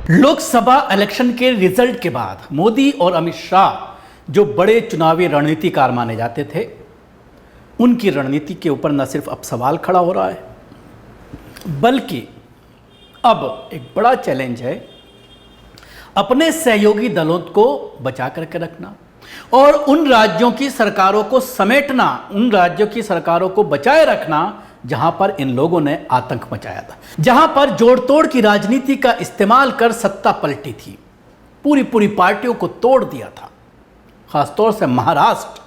Lok Sabha election के result के बाद मोदी और अमित शाह जो बड़े चुनावी रणनीतिकार माने जाते थे, उनकी रणनीति के ऊपर न सिर्फ अब सवाल खड़ा हो रहा है, बल्कि अब एक बड़ा चैलेंज है अपने सहयोगी दलों को बचा करके रखना और उन राज्यों की सरकारों को समेटना, उन राज्यों की सरकारों को बचाए रखना जहां पर इन लोगों ने आतंक मचाया था, जहां पर जोड़ तोड़ की राजनीति का इस्तेमाल कर सत्ता पलटी थी, पूरी पूरी पार्टियों को तोड़ दिया था, खासतौर से महाराष्ट्र।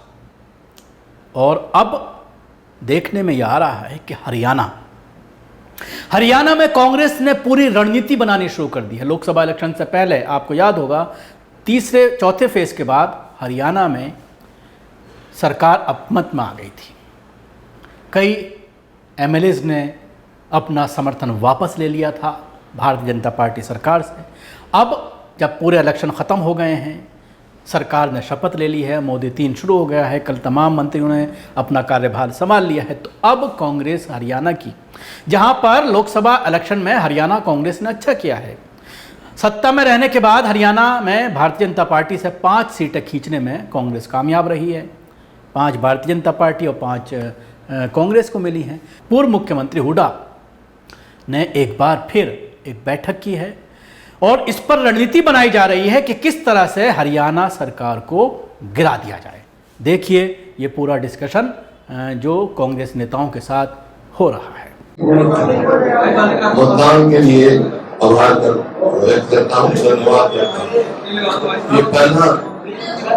और अब देखने में यह आ रहा है कि हरियाणा में कांग्रेस ने पूरी रणनीति बनानी शुरू कर दी है। लोकसभा इलेक्शन से पहले आपको याद होगा, तीसरे चौथे फेज के बाद हरियाणा में सरकार अपमत में आ गई थी। कई एमएलएज ने अपना समर्थन वापस ले लिया था भारतीय जनता पार्टी सरकार से। अब जब पूरे इलेक्शन ख़त्म हो गए हैं, सरकार ने शपथ ले ली है, मोदी 3 शुरू हो गया है, कल तमाम मंत्रियों ने अपना कार्यभार संभाल लिया है, तो अब कांग्रेस हरियाणा की, जहां पर लोकसभा इलेक्शन में हरियाणा कांग्रेस ने अच्छा किया है, सत्ता में रहने के बाद हरियाणा में भारतीय जनता पार्टी से 5 सीटें खींचने में कांग्रेस कामयाब रही है। 5 भारतीय जनता पार्टी और 5 कांग्रेस को मिली हैं। पूर्व मुख्यमंत्री हुड्डा ने एक बार फिर एक बैठक की है और इस पर रणनीति बनाई जा रही है कि किस तरह से हरियाणा सरकार को गिरा दिया जाए। देखिए ये पूरा डिस्कशन जो कांग्रेस नेताओं के साथ हो रहा है। मतदान के लिए आभार व्यक्त करता हूँ, धन्यवाद करता हूँ। ये पहला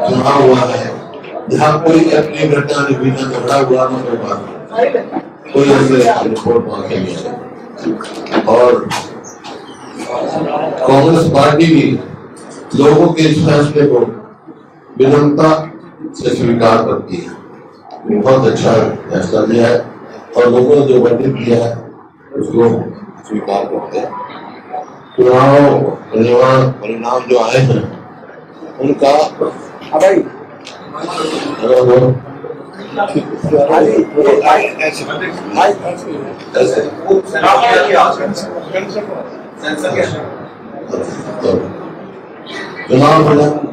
चुनाव हुआ है जहाँ कोई अपनी घटना नहीं, झगड़ा हुआ न कोई ऐसे रिपोर्ट मांगे नहीं। और कांग्रेस पार्टी भी लोगों के इस फैसले को विनम्रता से स्वीकार करती है। बहुत अच्छा फैसला लिया है और लोगों ने जो वर्णित किया है उसको स्वीकार करते हैं। चुनाव परिणाम जो आए हैं उनका चुनाव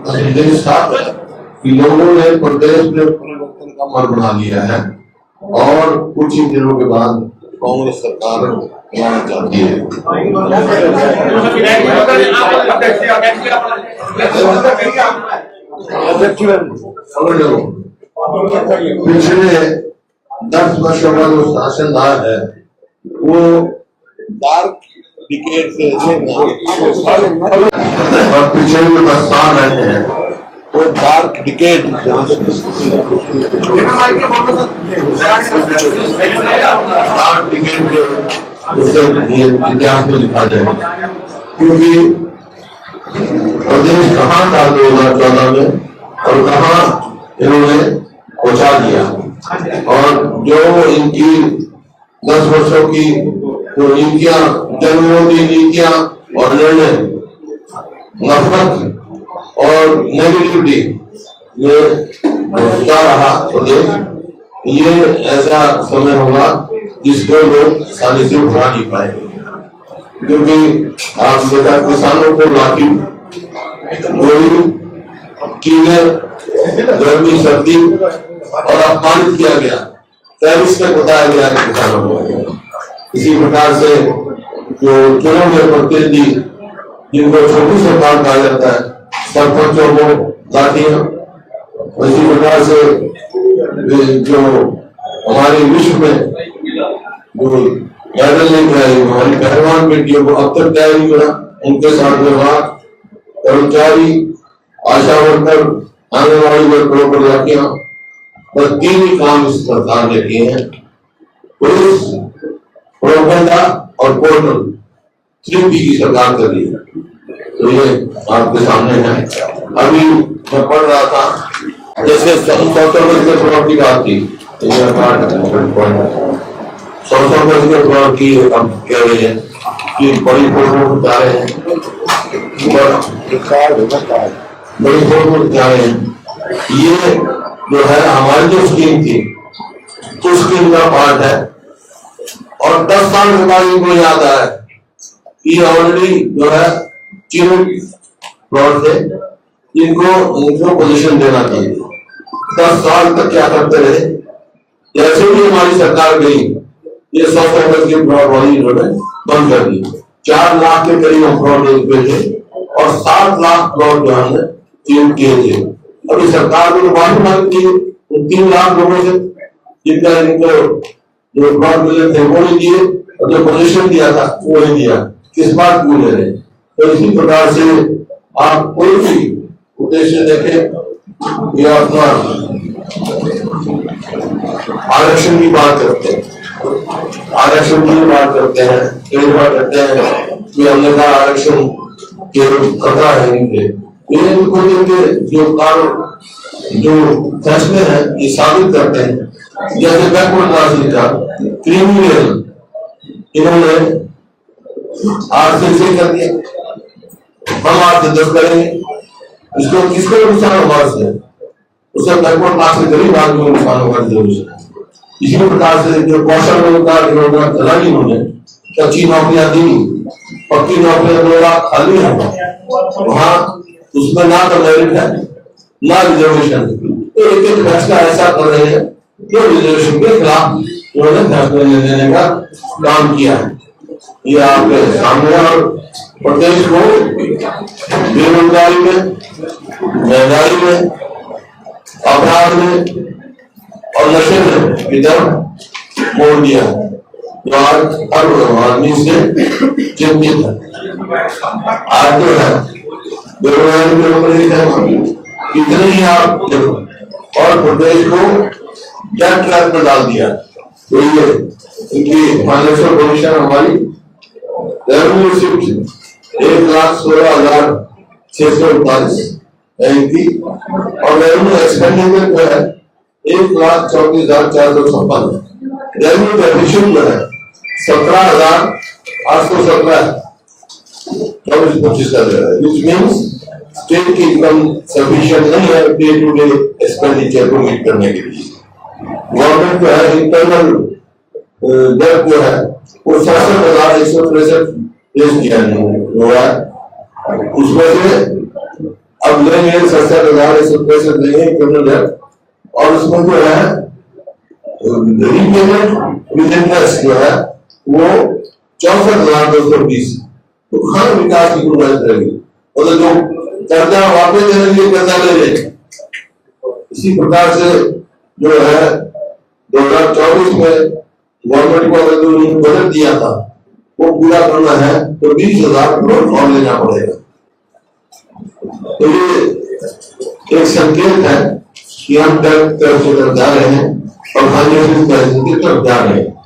संदेश साफ है कि लोगों ने प्रदेश में परिवर्तन का मन बना लिया है और कुछ ही दिनों के बाद कांग्रेस सरकार बनाना चाहती है। पिछले 10 वर्षों का जो शासनभार है वो डार्क डिकेड से और पिछले जो 10 साल रहे हैं वो डार्क डिकेड इतिहास में लिखा जाए, क्योंकि प्रदेश कहाँ था 2014 में और कहाँ इन्होंने पहुंचा दिया। और जो इनकी 10 वर्षों की जो नीतियां, जनविरोधी नीतियां और निर्णय, नफरत और नेगेटिविटी ये बढ़ता रहा प्रदेश, ये ऐसा समय होगा जिसको लोग आसानी से उठा नहीं पाएंगे। क्योंकि आप देखा किसानों को लाठी, गोली, कीड़े, गर्मी, सर्दी और अपमानित किया गया, टेररिस्ट में बताया गया है किसानों को। इसी प्रकार से जो चुने हुए प्रतिनिधि जिनको छोटी सरकार कहा जाता है, सरपंचों को लाठियां, इसी प्रकार से जो हमारे विश्व में जो मेडल लेकर आई हमारी पहलवान बेटियों को अब तक तय नहीं मिला, उनके साथ व्यवहार, कर्मचारी, आशा वर्कर, आंगनबाड़ी वर्करों पर लाठियां, पर 3 ही काम इस सरकार ने किए हैं। पुलिस, प्रोपेगेंडा और पोर्टल 3P की सरकार कर रही है। तो ये आपके सामने है। अभी मैं पढ़ रहा था, जैसे 100 गज के फ्लोर की बात थी, 100 गज के फ्लोर की हम कह रहे हैं कि बड़ी फोटो जा रहे हैं, बड़ी फोटो जा रहे हैं। ये जो है हमारी जो स्कीम थी उस स्कीम का पार्ट है और 10 साल के बाद इनको याद आया कि ऑलरेडी जो है यूनिट प्लॉट थे, इनको पोजीशन देना चाहिए। 10 साल तक क्या करते रहे, जैसे ही हमारी सरकार गई ये 100 गज की प्लॉट वाली इन्होंने बंद कर दी। 4 लाख के करीब हम प्लॉट पे थे और 7 लाख प्लॉट जो हमने चेंज किए थे। अभी सरकार को माफी मांग की 3 लाख लोगों से, जिनका इनको जो प्लॉट मिले थे वो नहीं दिए और जो पोजीशन दिया था वो नहीं दिया। किस बात क्यों ले रहे? तो इसी प्रकार से आप कोई भी उद्देश्य देखें या अपना आरक्षण की बात करते हैं, आरक्षण की बात करते हैं, कई बार कहते हैं कि हमने कहा आरक्षण केवल खतरा है इनके, ये इनको जो फैसले हैं ये साबित करते हैं। जैसे बैकवर्ड क्लासेस का क्रिमिनल इन्होंने 8 से 6 कर दिया, हम 8 से 10 करेंगे, इसको किसको नुकसान होगा? उससे बैकवर्ड क्लास के गरीब आदमी को नुकसान होगा जरूर। इसी प्रकार से जो कौशल रोजगार योजना चलाई उन्होंने, अच्छी नौकरियां दी, पक्की नौकरियां 2 लाख खाली है वहां, उसमें ना तो मेरिट है ना रिजर्वेशन। एक एक फैसला ऐसा कर रहे हैं जो रिजर्वेशन के खिलाफ उन्होंने फैसले लेने का काम किया है। ये आपके सामने, और प्रदेश को बेरोजगारी में, महंगाई में, अपराध में और नशे में इधर मोड़ दिया, जो आज हर आदमी से चिंतित है। आज जो है बेरोजगारी में इतने ही आप देखो, और प्रदेश को डेट ट्रैक में डाल दिया। तो ये इनकी फाइनेंशियल पोजीशन हमारी रेवेन्यू शिफ्ट 1,16,639 है इनकी, और रेवेन्यू एक्सपेंडिचर जो है 1,34,456। रेवेन्यू डेफिसिट जो है 17,817 24-25 का दे रहा है, विच मीन्स स्टेट की इनकम सफिशिएंट नहीं है डे टू डे एक्सपेंडिचर को मीट करने के लिए। गवर्नमेंट जो है इंटरनल डेट जो है वो 67,163 पेश किया हुआ है, उसमें से अब लेंगे 67,163 लेंगे इंटरनल डेट, और उसमें जो है रीपेमेंट विद इंटरेस्ट जो है वो 64,220। तो कहाँ विकास की गुणवत्ता रहेगी? और जो कर्जा वापस देने के लिए कर्जा ले रहे, इसी प्रकार से जो है 2024 में गवर्नमेंट को अगर जो बजट दिया था वो पूरा करना है तो 20,000 करोड़ और लेना पड़ेगा। तो ये एक संकेत है कि हम तरफ जा रहे हैं और हानि की तरफ जा रहे हैं।